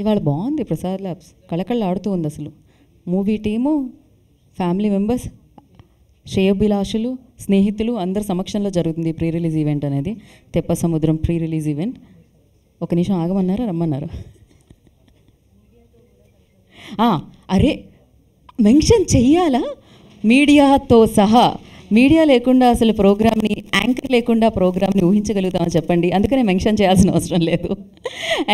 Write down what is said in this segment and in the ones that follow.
ఇవాళ బాగుంది ప్రసాద్ ల్యాబ్స్, కళకళ ఆడుతూ ఉంది అసలు. మూవీ టీము, ఫ్యామిలీ మెంబర్స్, శ్రేయోభిలాషులు, స్నేహితులు అందరి సమక్షంలో జరుగుతుంది ప్రీ రిలీజ్ ఈవెంట్ అనేది. తెప్ప సముద్రం ప్రీ రిలీజ్ ఈవెంట్. ఒక నిమిషం ఆగమన్నారా, రమ్మన్నారా? అరే మెన్షన్ చెయ్యాలా? మీడియాతో సహా. మీడియా లేకుండా అసలు ప్రోగ్రామ్ని, యాంకర్ లేకుండా ప్రోగ్రామ్ని ఊహించగలుగుతామని చెప్పండి. అందుకనే మెన్షన్ చేయాల్సిన అవసరం లేదు.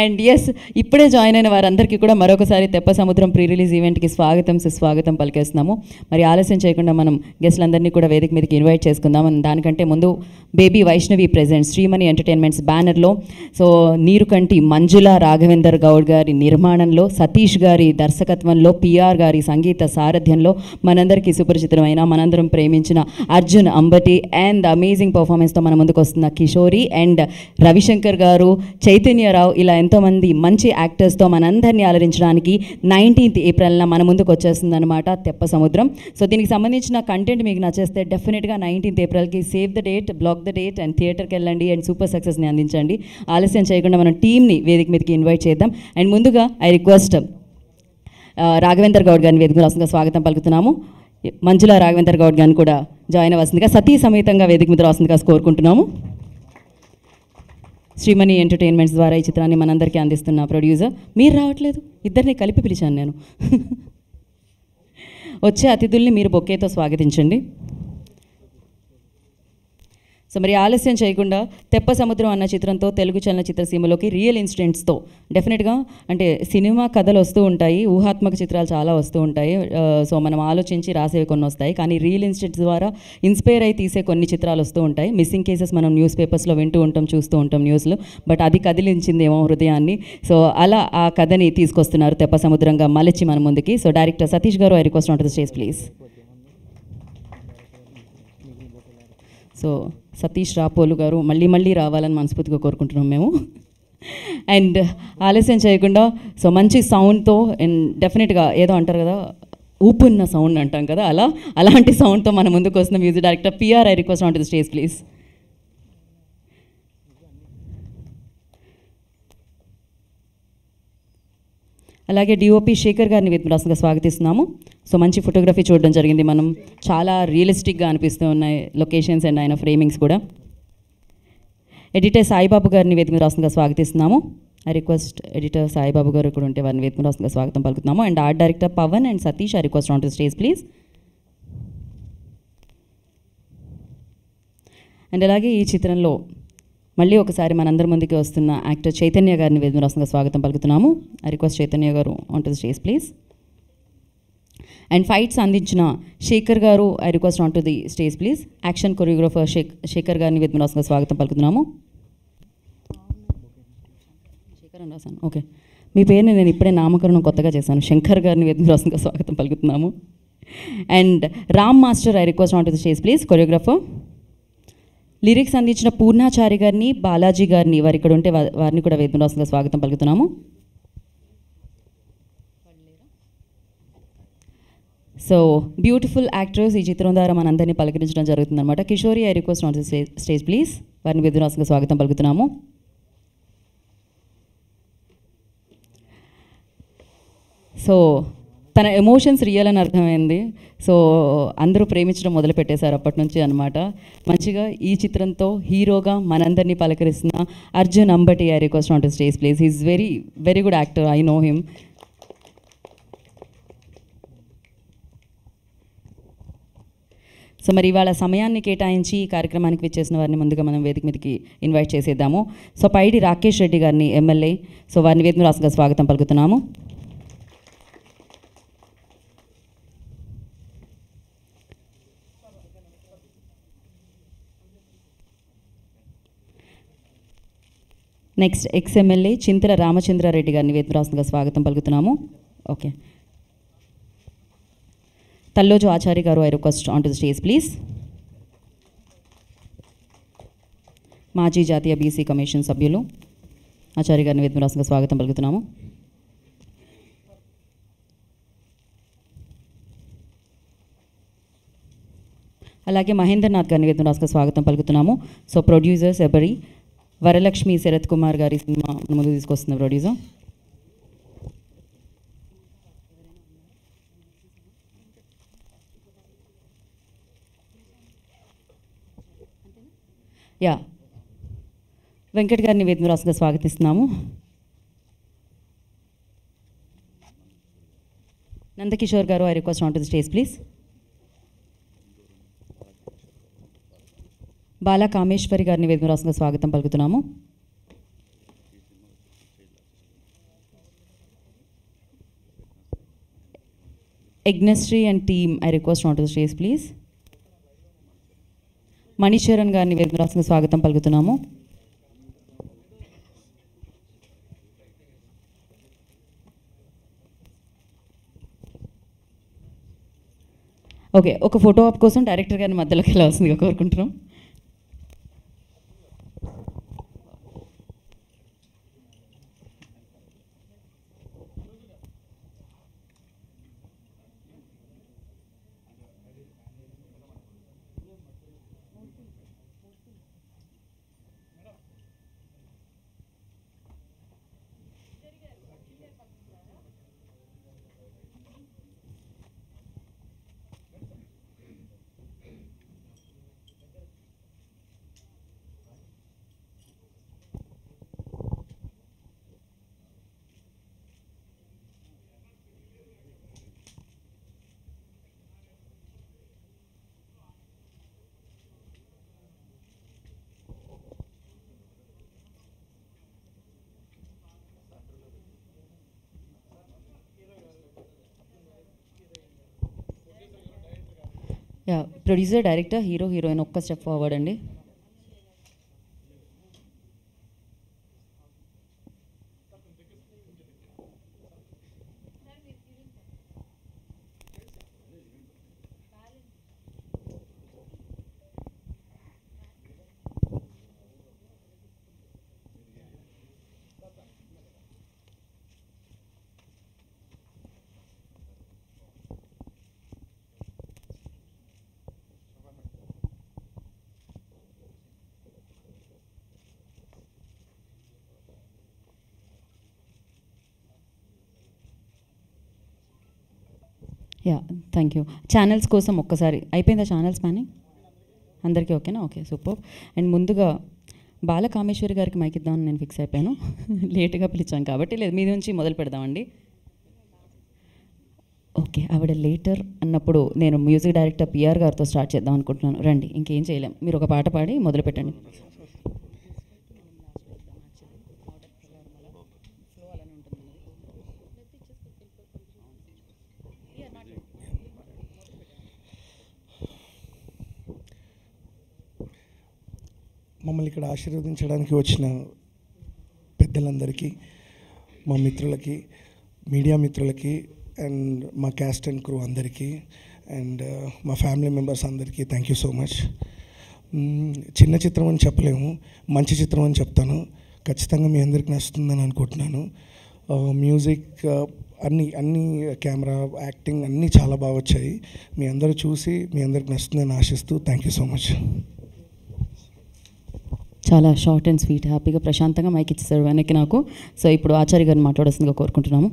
అండ్ ఎస్, ఇప్పుడే జాయిన్ అయిన వారందరికీ కూడా మరొకసారి తెప్ప సముద్రం ప్రీ రిలీజ్ ఈవెంట్కి స్వాగతం సుస్వాగతం పలికేస్తున్నాము. మరి ఆలస్యం చేయకుండా మనం గెస్ట్లందరినీ కూడా వేదిక మీదకి ఇన్వైట్ చేసుకుందాం. దానికంటే ముందు baby Vaishnavi presents Shreemani entertainments బ్యానర్లో, సో నీరుకంటి మంజుల రాఘవేందర్ గౌడ్ గారి నిర్మాణంలో, సతీష్ గారి దర్శకత్వంలో, పిఆర్ గారి సంగీత సారథ్యంలో మనందరికీ సుపరిచితమైన, మనందరం ప్రేమించిన అర్జున్ అంబటి అండ్ అమేజింగ్ పర్ఫార్మెన్స్తో మన ముందుకు వస్తున్న కిషోరి అండ్ రవిశంకర్ గారు, చైతన్యరావు, ఇలా ఎంతోమంది మంచి యాక్టర్స్తో మనందరినీ అలరించడానికి 19th ఏప్రిల్న మన ముందుకు వచ్చేస్తుంది అనమాట తెప్ప సముద్రం. సో దీనికి సంబంధించిన కంటెంట్ మీకు నచ్చేస్తే డెఫినెట్గా 19th ఏప్రిల్కి save the date, block the date and థియేటర్కి వెళ్ళండి అండ్ సూపర్ సక్సెస్ని అందించండి. ఆలస్యం చేయకుండా మనం టీమ్ని వేదిక మీదకి ఇన్వైట్ చేద్దాం. అండ్ ముందుగా ఐ రిక్వెస్ట్ రాఘవేందర్ గౌడ్ గారిని వేదిక రాష్ట్రంగా స్వాగతం పలుకుతున్నాము. మంజుల రాఘవేందర్ గౌడ్ గారిని కూడా జాయిన్ అవ్వాల్సిందిగా, సతీ సమేతంగా వేదిక మీద రాస్తుందిగా కోరుకుంటున్నాము. శ్రీమణి ఎంటర్టైన్మెంట్స్ ద్వారా ఈ చిత్రాన్ని మనందరికీ అందిస్తున్న ప్రొడ్యూసర్. మీరు రావట్లేదు, ఇద్దరిని కలిపి పిలిచాను నేను. వచ్చే అతిథుల్ని మీరు బొకేతో స్వాగతించండి. సో మరి ఆలస్యం చేయకుండా తెప్ప సముద్రం అన్న చిత్రంతో తెలుగు చలనచిత్ర సీమలోకి రియల్ ఇన్సిడెంట్స్తో డెఫినెట్గా, అంటే సినిమా కథలు వస్తూ ఉంటాయి, ఊహాత్మక చిత్రాలు చాలా వస్తూ ఉంటాయి. సో మనం ఆలోచించి రాసేవి కొన్ని వస్తాయి, కానీ రియల్ ఇన్సిడెంట్స్ ద్వారా ఇన్స్పైర్ అయి తీసే కొన్ని చిత్రాలు వస్తూ ఉంటాయి. మిస్సింగ్ కేసెస్ మనం న్యూస్ పేపర్స్లో వింటూ ఉంటాం, చూస్తూ ఉంటాం న్యూస్లో, బట్ అది కదిలించిందేమో హృదయాన్ని. సో అలా ఆ కథని తీసుకొస్తున్నారు తెప్ప సముద్రంగా మలచి మన ముందుకి. సో డైరెక్టర్ సతీష్ గారు, I request on to the stage please. So Satish Rapolu గారు మళ్ళీ మళ్ళీ రావాలని మనస్ఫూర్తిగా కోరుకుంటున్నాం మేము. అండ్ ఆలస్యం చేయకుండా, సో మంచి సౌండ్తో అండ్ డెఫినెట్గా ఏదో అంటారు కదా, ఊపున్న సౌండ్ అంటాం కదా, అలాంటి సౌండ్తో మన ముందుకు వస్తున్న music director PR, I request on to the stage please. అలాగే డిఓపి శేఖర్ గారిని వేదికగా స్వాగతిస్తున్నాము. సో మంచి ఫోటోగ్రఫీ చూడడం జరిగింది మనం, చాలా రియలిస్టిక్గా అనిపిస్తూ ఉన్నాయి లొకేషన్స్ అండ్ ఆయన ఫ్రేమింగ్స్ కూడా. ఎడిటర్ సాయిబాబు గారిని వేదిక రాష్ట్రంగా స్వాగతిస్తున్నాము. I request editor Saibabu garu కూడా ఉంటే వారిని వేదిక రాష్ట్రంగా స్వాగతం పలుకుతున్నాము. And art director Pavan and Satish, I request on to stage please. And అలాగే ఈ చిత్రంలో మళ్ళీ ఒకసారి మనందరి ముందుకి వస్తున్న యాక్టర్ చైతన్య గారిని వేదిక రాష్ట్రంగా స్వాగతం పలుకుతున్నాము. I request Chaitanya garu on to the stage please. And fights అందించిన Shekhar garu, I request on to the stage please. Action choreographer Shekhar గారిని వేదిక రాష్ట్రంగా స్వాగతం పలుకుతున్నాము. శేఖర్ అని రాశాను, ఓకే. మీ పేరుని నేను ఇప్పుడే నామకరణం కొత్తగా చేశాను. శంకర్ గారిని వేదిక రాష్ట్రంగా స్వాగతం పలుకుతున్నాము. And Ram master, I request on to the stage please, choreographer. Lyrics అందించిన పూర్ణాచారి గారిని, బాలాజీ గారిని, వారు ఇక్కడ ఉంటే వారిని కూడా వేదిక రాష్ట్రంగా స్వాగతం పలుకుతున్నాము. సో బ్యూటిఫుల్ యాక్టర్స్ ఈ చిత్రం ద్వారా మనందరినీ పలకరించడం జరుగుతుంది అనమాట. Kishori, I request on the stage please, వారిని వేదిక రాష్ట్రంగా స్వాగతం పలుకుతున్నాము. సో తన ఎమోషన్స్ రియల్ అని అర్థమైంది. సో అందరూ ప్రేమించడం మొదలు పెట్టేశారు అప్పటి నుంచి అనమాట. మంచిగా ఈ చిత్రంతో హీరోగా మనందరినీ పలకరిస్తున్న Arjun Ambati, I request on to stage please. He's very very good actor, I know him. So మరి ఇవాళ సమయాన్ని కేటాయించి ఈ కార్యక్రమానికి విచ్చేసిన వారిని ముందుగా మనం వేదిక మీదకి ఇన్వైట్ చేసేద్దాము. సో పైడి రాకేష్ రెడ్డి గారిని, ఎమ్మెల్యే, సో వారిని వేదిక రాష్ట్రంగా స్వాగతం పలుకుతున్నాము. నెక్స్ట్ ఎక్స్ఎమ్మెల్యే చింతల రామచంద్రారెడ్డి గారిని వేదిక రాష్ట్రంగా స్వాగతం పలుకుతున్నాము. ఓకే. తల్లోజు ఆచార్య గారు, I request on to the stage please. మాజీ జాతీయ బీసీ కమిషన్ సభ్యులు ఆచార్య గారిని వేదిక రాష్ట్రంగా స్వాగతం పలుకుతున్నాము. అలాగే మహేంద్రనాథ్ గారిని వేదిక రాష్ట్రంగా స్వాగతం పలుకుతున్నాము. సో ప్రొడ్యూసర్స్ ఎవరి వరలక్ష్మి శరత్ కుమార్ గారి సినిమా ముందు తీసుకొస్తున్న ప్రొడ్యూసర్. యా, వెంకట్ గారిని వేదిక రాసుగా స్వాగతిస్తున్నాము. Nandakishore garu, I request on to the stage please. Bala Kameshwari గారిని వేదిక రాసుగా స్వాగతం పలుకుతున్నాము. Yagnasri and team, I request on to the stage please. Manisharan గారిని వేదిక రాసుగా స్వాగతం పలుకుతున్నాము. ఓకే, ఒక ఫోటో ఆప్ కోసం డైరెక్టర్ గారిని మధ్యలోకి వెళ్ళాల్సిందిగా కోరుకుంటున్నాం. Yeah, producer, director, hero, heroine ఒక్క స్టెప్ ఫార్వర్డ్ అండి. Yeah, thank you. ఛానల్స్ కోసం ఒక్కసారి అయిపోయిందా ఛానల్స్ ప్లానింగ్? అందరికీ ఓకేనా? Okay, super. అండ్ ముందుగా బాల కామేశ్వరి గారికి మైక్ ఇద్దామని నేను ఫిక్స్ అయిపోయాను. లేట్గా పిలిచాను కాబట్టి, లేదు మీ నుంచి మొదలు పెడదామండి. ఓకే, ఆవిడ లేటర్ అన్నప్పుడు నేను మ్యూజిక్ డైరెక్టర్ పిఆర్ గారితో స్టార్ట్ చేద్దాం అనుకుంటున్నాను. రండి, ఇంకేం చేయలేం, మీరు ఒక పాట పాడి మొదలు పెట్టండి. మమ్మల్ని ఇక్కడ ఆశీర్వదించడానికి వచ్చిన పెద్దలందరికీ, మా మిత్రులకి, మీడియా మిత్రులకి, అండ్ మా క్యాస్ట్ అండ్ క్రూ అందరికీ, అండ్ మా ఫ్యామిలీ మెంబర్స్ అందరికీ థ్యాంక్ యూ సో మచ్. చిన్న చిత్రం అని చెప్పలేము, మంచి చిత్రం అని చెప్తాను. ఖచ్చితంగా మీ అందరికీ నచ్చుతుందని అనుకుంటున్నాను. మ్యూజిక్ అన్ని కెమెరా, యాక్టింగ్ అన్నీ చాలా బాగా వచ్చాయి. మీ అందరూ చూసి మీ అందరికి నచ్చుతుందని ఆశిస్తూ థ్యాంక్ యూ సో మచ్. చాలా షార్ట్ అండ్ స్వీట్, హ్యాపీగా ప్రశాంతంగా మైక్ ఇచ్చేసారు వెనక్కి నాకు. సో ఇప్పుడు ఆచార్య గారిని మాట్లాడాల్సిందిగా కోరుకుంటున్నాము.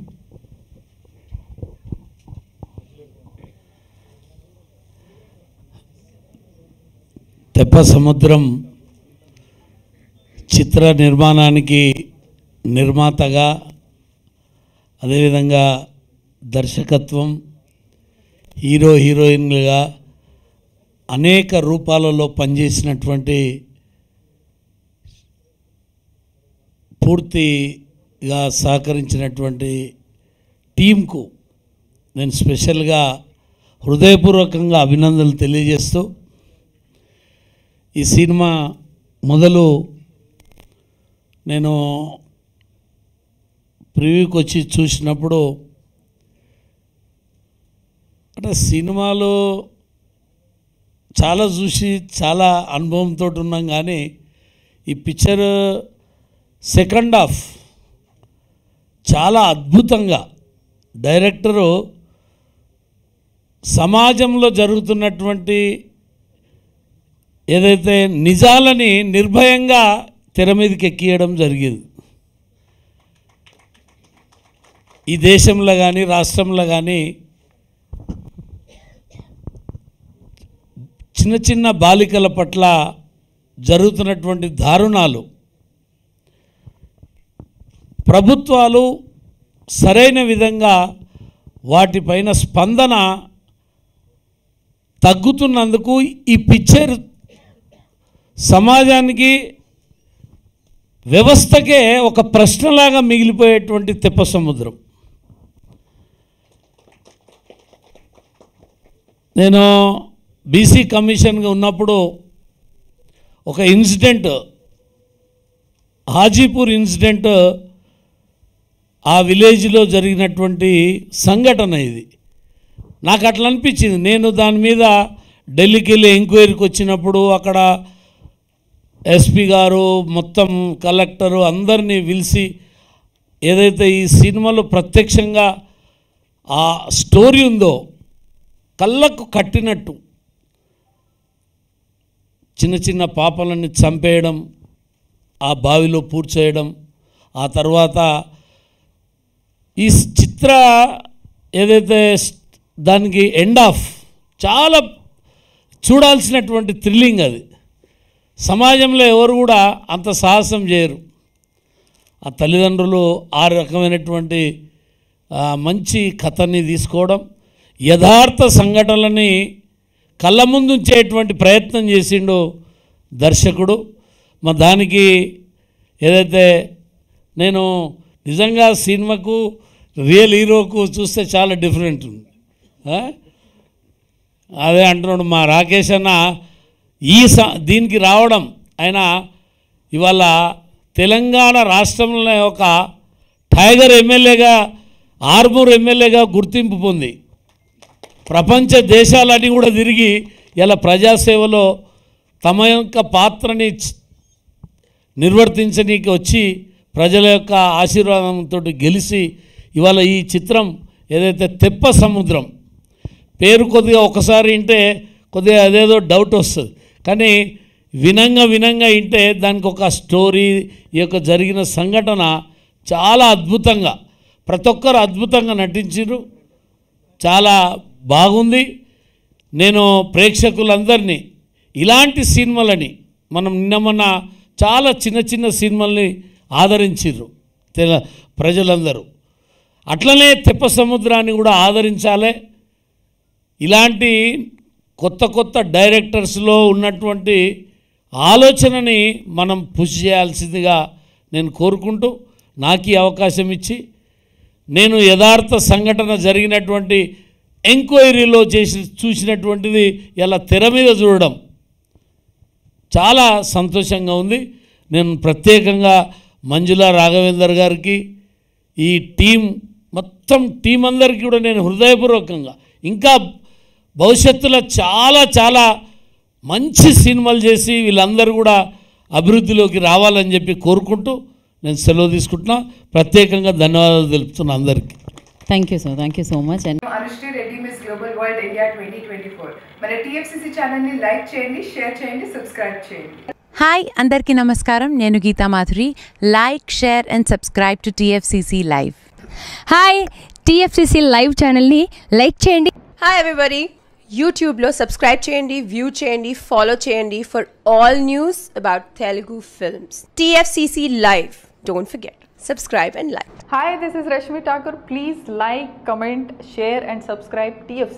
తెప్ప సముద్రం చిత్ర నిర్మాణానికి నిర్మాతగా, అదేవిధంగా దర్శకత్వం, హీరో హీరోయిన్లుగా అనేక రూపాలలో పనిచేసినటువంటి, పూర్తిగా సహకరించినటువంటి టీంకు నేను స్పెషల్గా హృదయపూర్వకంగా అభినందనలు తెలియజేస్తూ, ఈ సినిమా మొదలు నేను ప్రివ్యూకి వచ్చి చూసినప్పుడు, అంటే సినిమాలో చాలా చూసి చాలా అనుభవంతో ఉన్నాం, కానీ ఈ పిక్చర్ సెకండ్ హాఫ్ చాలా అద్భుతంగా డైరెక్టరు సమాజంలో జరుగుతున్నటువంటి ఏదైతే నిజాలని నిర్భయంగా తెర మీదకి ఎక్కియడం జరిగింది. ఈ దేశంలో కానీ రాష్ట్రంలో కానీ చిన్న చిన్న బాలికల పట్ల జరుగుతున్నటువంటి దారుణాలు, ప్రభుత్వాలు సరైన విధంగా వాటిపైన స్పందన తగ్గుతున్నందుకు ఈ పిక్చర్ సమాజానికి, వ్యవస్థకే ఒక ప్రశ్నలాగా మిగిలిపోయేటువంటి తెప్ప సముద్రం. నేను బీసీ కమిషన్గా ఉన్నప్పుడు ఒక ఇన్సిడెంట్, హాజీపూర్ ఇన్సిడెంట్, ఆ విలేజ్లో జరిగినటువంటి సంఘటన ఇది. నాకు అట్లా అనిపించింది. నేను దాని మీద ఢిల్లీకి వెళ్ళి ఎంక్వైరీకి వచ్చినప్పుడు అక్కడ ఎస్పీ గారు, మొత్తం కలెక్టరు అందరినీ పిలిచి ఏదైతే ఈ సినిమాలో ప్రత్యక్షంగా ఆ స్టోరీ ఉందో కళ్ళకు కట్టినట్టు చిన్న చిన్న పాపలన్నీ చంపేయడం, ఆ బావిలో పూడ్చేయడం, ఆ తర్వాత ఈ చిత్ర ఏదైతే దానికి ఎండ్ ఆఫ్ చాలా చూడాల్సినటువంటి థ్రిల్లింగ్. అది సమాజంలో ఎవరు కూడా అంత సాహసం చేయరు. ఆ తల్లిదండ్రులు ఆ రకమైనటువంటి మంచి కథని తీసుకోవడం, యథార్థ సంఘటనలని కళ్ళ ముందు ఉంచేటువంటి ప్రయత్నం చేసిండు దర్శకుడు. మరి దానికి ఏదైతే నేను నిజంగా సినిమాకు రియల్ హీరోకు చూస్తే చాలా డిఫరెంట్ ఉంది. అదే అంటున్నాడు మా రాకేష్ అన్న, దీనికి రావడం ఆయన ఇవాళ తెలంగాణ రాష్ట్రంలో ఒక టైగర్ ఎమ్మెల్యేగా, ఆర్మూర్ ఎమ్మెల్యేగా గుర్తింపు పొంది ప్రపంచ దేశాలన్నీ కూడా తిరిగి ఇలా ప్రజాసేవలో తమ యొక్క పాత్రని నిర్వర్తించనీకి వచ్చి ప్రజల యొక్క ఆశీర్వాదంతో గెలిచి ఇవాళ ఈ చిత్రం ఏదైతే తెప్ప సముద్రం పేరు కొద్దిగా ఒకసారి వింటే కొద్దిగా అదేదో డౌట్ వస్తుంది, కానీ వినంగా వింటే దానికి ఒక స్టోరీ, ఈ యొక్క జరిగిన సంఘటన చాలా అద్భుతంగా ప్రతి ఒక్కరు అద్భుతంగా నటించారు. చాలా బాగుంది. నేను ప్రేక్షకులందరినీ ఇలాంటి సినిమాలని, మనం నిన్న చాలా చిన్న చిన్న సినిమాల్ని ఆదరించారు ప్రజలందరూ, అట్లనే తెప్ప సముద్రాన్ని కూడా ఆదరించాలి. ఇలాంటి కొత్త కొత్త డైరెక్టర్స్లో ఉన్నటువంటి ఆలోచనని మనం పుష్ చేయాల్సిందిగా నేను కోరుకుంటూ, నాకు ఈ అవకాశం ఇచ్చి నేను యథార్థ సంఘటన జరిగినటువంటి ఎంక్వైరీలో చూసినటువంటిది ఇలా తెర మీద చూడడం చాలా సంతోషంగా ఉంది. నేను ప్రత్యేకంగా మంజులా రాఘవేందర్ గారికి, ఈ మొత్తం టీం అందరికీ కూడా నేను హృదయపూర్వకంగా ఇంకా భవిష్యత్తులో చాలా చాలా మంచి సినిమాలు చేసి వీళ్ళందరూ కూడా అభివృద్ధిలోకి రావాలని చెప్పి కోరుకుంటూ నేను సెలవు తీసుకుంటున్నా. ప్రత్యేకంగా ధన్యవాదాలు తెలుపుతున్నా అందరికీ. Thank you sir, thank you so much. And Anusri Reddy miss global world India 2024 మన టీఎఫ్సీసీ ఛానల్ని లైక్ చేయండి, షేర్ చేయండి, సబ్స్క్రైబ్ చేయండి. హాయ్ అందరికీ నమస్కారం, నేను Geetha Madhuri. Like, share and subscribe to TFCC live. Hi, TFCC live ఛానల్ని లైక్ చేయండి. హాయ్ ఎవ్రీబడి, యూట్యూబ్లో సబ్స్క్రైబ్ చేయండి, వ్యూ చేయండి, ఫాలో చేయండి for all news about Telugu films. TFCC live, don't forget, subscribe and like. Hi, this is Rashmi Thakur. Please like, comment, share and subscribe TFC.